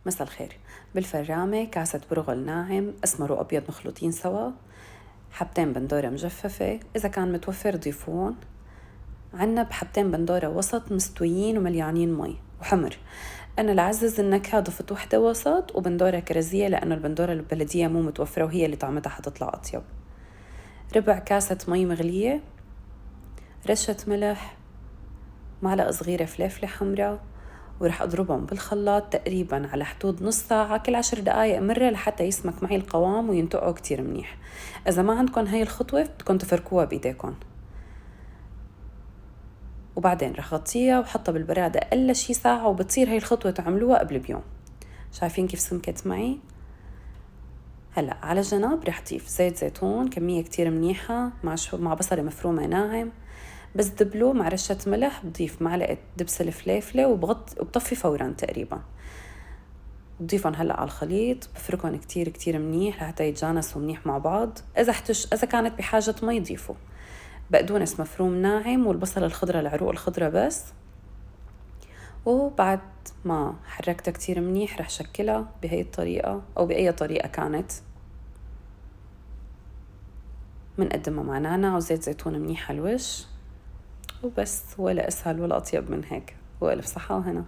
مساء الخير. بالفرامة كاسة برغل ناعم أسمر وأبيض مخلوطين سوا، حبتين بندورة مجففة إذا كان متوفر ضيفون، عنب حبتين بندورة وسط مستويين ومليانين مي وحمر. أنا لعزز النكهة ضفت وحدة وسط وبندورة كرزية لأنه البندورة البلدية مو متوفرة وهي اللي طعمتها حتطلع أطيب. ربع كاسة مي مغلية، رشة ملح، معلقة صغيرة فلفلة حمراء، ورح أضربهم بالخلاط تقريباً على حدود نص ساعة كل 10 دقايق مرة لحتى يسمك معي القوام وينتقوا كتير منيح. إذا ما عندكن هاي الخطوة بدكن تفركوها بإيديكن، وبعدين رح غطيها وحطها بالبرادة أقل شي ساعة، وبتصير هاي الخطوة تعملوها قبل بيوم. شايفين كيف سمكت معي؟ هلأ على جنب رح ضيف زيت زيتون كمية كتير منيحة مع بصلة مفرومة ناعم، بس دبله مع رشة ملح. بضيف معلقة دبس الفليفلة وبطفي فوراً تقريباً. بضيفهم هلأ على الخليط، بفركهم كتير كتير منيح لحتى يتجانسوا منيح مع بعض. إذا كانت بحاجة مي ضيفوا بقدونس مفروم ناعم والبصل الخضرة العروق الخضرة بس. وبعد ما حركتها كتير منيح رح شكلها بهي الطريقة أو بأي طريقة كانت، منقدمها مع نعناع وزيت زيتون منيح على الوش وبس. ولا أسهل ولا أطيب من هيك، وألف صحة وهنا.